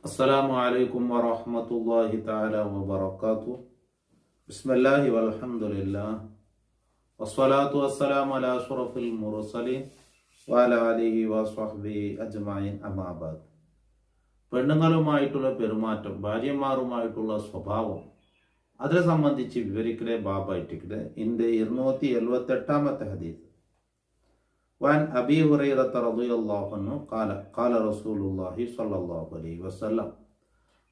അസ്സലാമു അലൈക്കും വറഹ്മത്തുള്ളാഹി തആല വബറകാതുഹു. ബിസ്മില്ലാഹി വൽഹംദുലില്ലാഹ് വസ്സലാത്തു വസ്സലാമു അലാ അഷ്റഫിൽ മുർസലീൻ വഅലാ ആലിഹി വസ്വഹ്ബിഹി അജ്മഈൻ. അമ്മാ ബഅദ്. പെണ്ണുങ്ങളുമായിട്ടുള്ള പെരുമാറ്റം, ഭാര്യമാരുമായിട്ടുള്ള സ്വഭാവം, അതിനെ സംബന്ധിച്ച് വിവരിക്കലെ ബാബായിട്ടിക്കലെ ഇന്റെ 278 ഹദീസ്. وعن أبي هريرة رضي الله عنه قال قال رسول الله صلى الله عليه وسلم.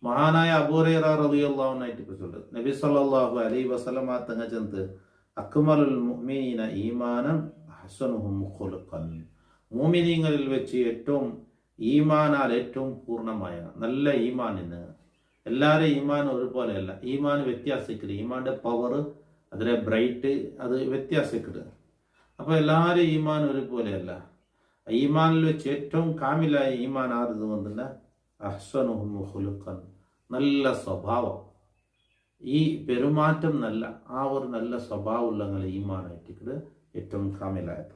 മഹാനായ അബൂഹുറൈറ റളിയല്ലാഹു അൻഹു നബി സല്ലല്ലാഹു അലൈഹി വസല്ലം തങ്ങൾ ചന്ത് അക്മലുൽ മുഅ്മിനീന ഈമാനൻ അഹ്സനുഹും ഖുലുഖൻ. മുഅ്മിനീങ്ങളിൽ വെച്ച് ഏറ്റവും ഈമാനാൽ ഏറ്റവും പൂർണ്ണമായ നല്ല ഈമാനിന്, എല്ലാവരും ഈമാൻ ഒരുപോലെയല്ല, ഈമാൻ വ്യത്യാസിക്കരുത്. ഈമാന്റെ പവർ, അതിലെ ബ്രൈറ്റ്, അത് വ്യത്യാസിക്കരുത്. അപ്പൊ എല്ലാവരും ഈമാൻ ഒരുപോലെയല്ല. ഈമാനിൽ വെച്ച് ഏറ്റവും കാമിലായ ഈമാൻ ആരത് വന്നില്ല, അഹ്സനുഹും ഖുലുഖൻ, നല്ല സ്വഭാവം, ഈ പെരുമാറ്റം നല്ല, ആ ഒരു നല്ല സ്വഭാവമുള്ള ഈമാനായിട്ട് ഏറ്റവും കാമിലായത്.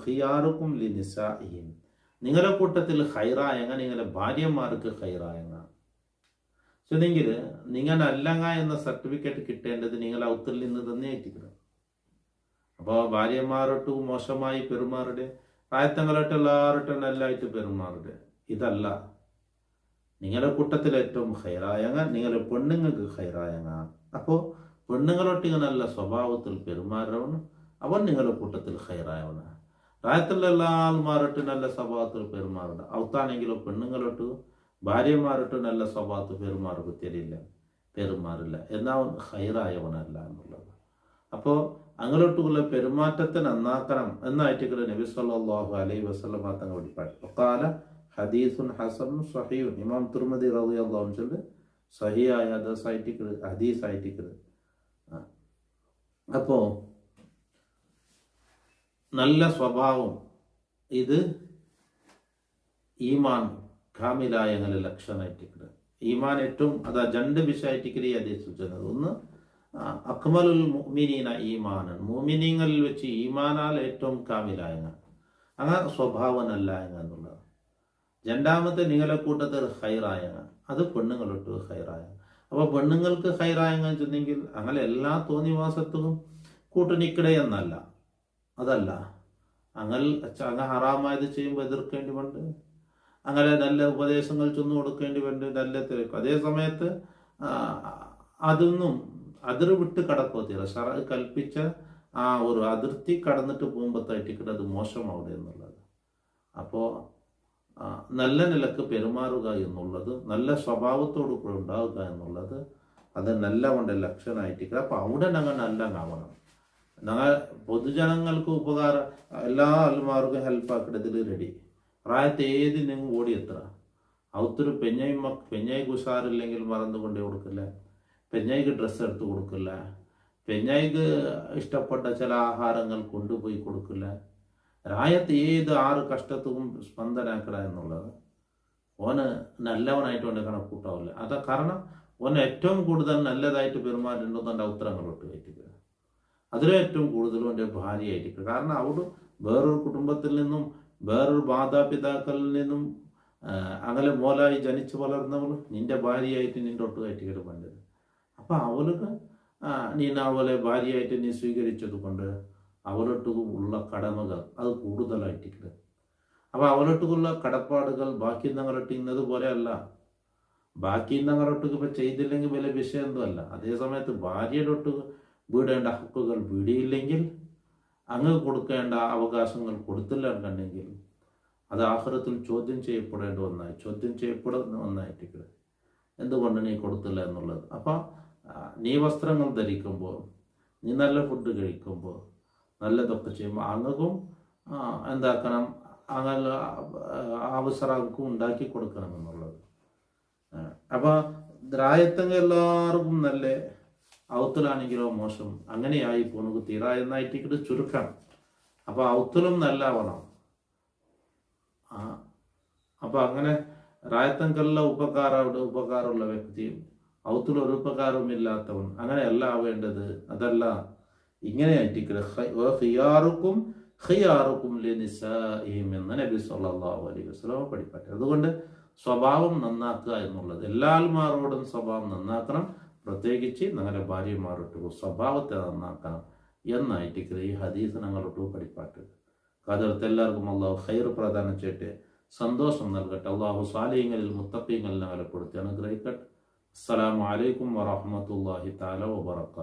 ഖിയാറുക്കും ലിനിസാഇഹിം, നിങ്ങളുടെ കൂട്ടത്തിൽ ഖൈറായങ്ങ നിങ്ങളുടെ ഭാര്യമാർക്ക് ഖൈറായങ്ങ ചെന്നെങ്കിൽ നിങ്ങൾ അല്ലങ്ങ എന്ന സർട്ടിഫിക്കറ്റ് കിട്ടേണ്ടത് നിങ്ങൾ ഔത്തിൽ നിന്ന് തന്നെ ഏറ്റിക്കണം. അപ്പോൾ ഭാര്യമാരോട്ട് മോശമായി പെരുമാറുടെ, പ്രായത്തങ്ങളോട്ട് എല്ലാവരോട്ടും നല്ലതായിട്ട് പെരുമാറുടെ, ഇതല്ല. നിങ്ങളുടെ കൂട്ടത്തിൽ ഏറ്റവും ഹൈറായങ്ങ നിങ്ങളുടെ പെണ്ണുങ്ങൾക്ക് ഹൈറായങ്ങ. അപ്പോൾ പെണ്ണുങ്ങളോട്ട് നല്ല സ്വഭാവത്തിൽ പെരുമാറവണ്, അവൻ നിങ്ങളുടെ കൂട്ടത്തിൽ ഹൈറായവണ്. പ്രായത്തിലുള്ള എല്ലാ ആൾമാരോട്ട് നല്ല സ്വഭാവത്തിൽ പെരുമാറുണ്ട്. ഔത്താണെങ്കിലോ പെണ്ണുങ്ങളോട്ട് ഭാര്യമാരോട്ട് നല്ല സ്വഭാവത്തിൽ പെരുമാറില്ല എന്നാൽ അവൻ ഹൈറായവനല്ല എന്നുള്ളത്. അപ്പോൾ അങ്ങോട്ടുള്ള പെരുമാറ്റത്തെ നന്നാക്കണം എന്നായിട്ട് നബി സല്ലല്ലാഹു അലൈഹി വസല്ലം തങ്ങൾ പഠിപ്പാട്. ഖാല ഹദീസുൻ ഹസൻ സ്വഹീഹ്. ഇമാം തുർമുദി റളിയല്ലാഹു അൻഹു സഹിയായ ഹദീസായിട്ട്. അപ്പോ നല്ല സ്വഭാവം, ഇത് ഈമാൻ കാമിലായ ലക്ഷണമായിട്ട്. ഈമാൻ ഏറ്റവും അതാ രണ്ട് വിഷയമായിട്ട് ഈ ഹദീസ് സൂചിക്കുന്നത്. ഒന്ന്, അക്മലുൽ മുഅ്മിനീന ഈമാനൻ, മുഅ്മിനീങ്ങളിൽ വെച്ച് ഈമാനാൽ ഏറ്റവും കാമിലായങ്ങ, അങ്ങനെ സ്വഭാവനല്ല എന്നുള്ളത്. രണ്ടാമത്തെ നിങ്ങളെ കൂട്ടത്തിൽ ഹൈറായങ്ങ, അത് പെണ്ണുങ്ങളൊട്ട് ഹൈറായ. അപ്പോൾ പെണ്ണുങ്ങൾക്ക് ഹൈറായങ്ങ ചെന്നെങ്കിൽ അങ്ങനെ എല്ലാ തോന്നിവാസത്തിലും കൂട്ടുനിക്കടേ എന്നല്ല, അതല്ല. അങ്ങ് ഹറാമായത് ചെയ്യുമ്പോൾ എതിർക്കേണ്ടി വേണ്ട, അങ്ങനെ നല്ല ഉപദേശങ്ങൾ ചെന്നു കൊടുക്കേണ്ടി വേണ്ട, നല്ല തിരക്കും. അതേ സമയത്ത് അതൊന്നും അതിർ വിട്ട് കടക്കത്തില്ല. ഷറ കൽപ്പിച്ച ആ ഒരു അതിർത്തി കടന്നിട്ട് പോകുമ്പോഴത്തേക്ക് അത് മോശമാവുക എന്നുള്ളത്. അപ്പോൾ നല്ല നിലക്ക് പെരുമാറുക എന്നുള്ളത്, നല്ല സ്വഭാവത്തോടു കൂടെ ഉണ്ടാവുക എന്നുള്ളത്, അത് നല്ലവണ്ടെ ലക്ഷണമായിട്ട്. അപ്പോൾ അവിടെ ഞങ്ങൾ നല്ല ആവണം. ഞങ്ങൾ പൊതുജനങ്ങൾക്ക് ഉപകാരം, എല്ലാ ആൾമാർക്കും ഹെൽപ്പാക്കിടതിൽ റെഡി. പ്രായത്തെ ഏത് നിങ്ങൾ ഓടിയെത്ര ഔത്തൊരു പെഞ്ഞായി കുശാറില്ലെങ്കിൽ മറന്നുകൊണ്ടേ കൊടുക്കില്ല, പെഞ്ഞായിക്ക് ഡ്രസ്സ് എടുത്ത് കൊടുക്കില്ല, പെഞ്ഞായിക്ക് ഇഷ്ടപ്പെട്ട ചില ആഹാരങ്ങൾ കൊണ്ടുപോയി കൊടുക്കില്ല. രായത്ത് ഏത് ആറ് കഷ്ടത്തും സ്പന്ദനാക്കട എന്നുള്ളത് ഓന് നല്ലവനായിട്ട് കൊണ്ട് കണക്കൂട്ടാവില്ല. അത് കാരണം ഓന് ഏറ്റവും കൂടുതൽ നല്ലതായിട്ട് പെരുമാറുണ്ടോ തൻ്റെ ഉത്തരങ്ങളോട്ട് കയറ്റിക്കുക. അതിലും ഏറ്റവും കൂടുതലും എൻ്റെ ഭാര്യയായിരിക്കും. കാരണം അവിടെ വേറൊരു കുടുംബത്തിൽ നിന്നും വേറൊരു മാതാപിതാക്കളിൽ നിന്നും അങ്ങനെ മോലായി ജനിച്ചു വളർന്നവൾ നിന്റെ ഭാര്യയായിട്ട് നിന്റെ ഒട്ട് കയറ്റിക്കിട്ട് വേണ്ടത്. അപ്പം അവൾക്ക് നീ അവളെ ഭാര്യയായിട്ട് നീ സ്വീകരിച്ചത് കൊണ്ട് അവളൊട്ടും ഉള്ള കടമകൾ അത് കൂടുതലായിട്ടില്ല. അപ്പം അവളൊട്ടുള്ള കടപ്പാടുകൾ ബാക്കി ഞങ്ങളൊട്ട് ഇന്നത് പോലെ അല്ല. ബാക്കി ഞങ്ങളൊട്ടുക്ക് ഇപ്പം ചെയ്തില്ലെങ്കിൽ വലിയ വിഷയം എന്തോ അല്ല. അതേ സമയത്ത് ഭാര്യയുടെ ഒട്ട് വീടേണ്ട ഹക്കുകൾ വീടിയില്ലെങ്കിൽ, അങ്ങ് കൊടുക്കേണ്ട അവകാശങ്ങൾ കൊടുത്തില്ല കണ്ടെങ്കിൽ അത് ആഖിറത്തിൽ ചോദ്യം ചെയ്യപ്പെടുന്ന ഒന്നായിട്ട് എന്തുകൊണ്ട് നീ കൊടുത്തില്ല എന്നുള്ളത്. അപ്പം നീ വസ്ത്രങ്ങൾ ധരിക്കുമ്പോൾ, നീ നല്ല ഫുഡ് കഴിക്കുമ്പോൾ, നല്ലതൊക്കെ ചെയ്യുമ്പോൾ അങ്ങക്കും എന്താക്കണം, അങ്ങനെ അവസരങ്ങൾക്കും ഉണ്ടാക്കി കൊടുക്കണം എന്നുള്ളത്. അപ്പം ദ്രായത്തങ്ങൾ എല്ലാവർക്കും നല്ല, ഔത്തലാണെങ്കിലോ മോശം, അങ്ങനെയായി പോകുന്നത് തീരാ എന്നായിട്ട് ചുരുക്കം. അപ്പോൾ ഔത്തലും നല്ലവണം. അപ്പോൾ അങ്ങനെ റായത്തങ്കെല്ലാം ഉപകാരമുള്ള വ്യക്തിയും ഔത്തിലൊരു ഉപകാരമില്ലാത്തവൻ അങ്ങനെയല്ല ആവേണ്ടത്. അതല്ല, ഇങ്ങനെയായിട്ട് ഖിയാറുക്കും ലിനിസാഇഹിം എന്ന് നബി സല്ലല്ലാഹു അലൈഹി വസല്ലം പഠിപ്പാട്ടെ. അതുകൊണ്ട് സ്വഭാവം നന്നാക്കുക എന്നുള്ളത്. എല്ലാ ആൾമാരോടും സ്വഭാവം നന്നാക്കണം, പ്രത്യേകിച്ച് നിങ്ങളുടെ ഭാര്യമാരോട്ട് സ്വഭാവത്തെ നന്നാക്കണം എന്നായിട്ട് ഈ ഹദീസ് ഞങ്ങളൊട്ടു പഠിപ്പാട്ട്. കാതർത്ത് എല്ലാവർക്കും അള്ളാഹു ഖൈർ പ്രദാനം ചെയ്യട്ടെ, സന്തോഷം നൽകട്ടെ. അള്ളാഹു സാലിഹ്യങ്ങളിൽ മുത്തഖീങ്ങളിൽ ഞങ്ങളെ പെടുത്തി അനുഗ്രഹിക്കട്ടെ. അസ്സലാമു അലൈക്കും വറഹ്മത്തുള്ളാഹി തആല വബറകാതുഹു.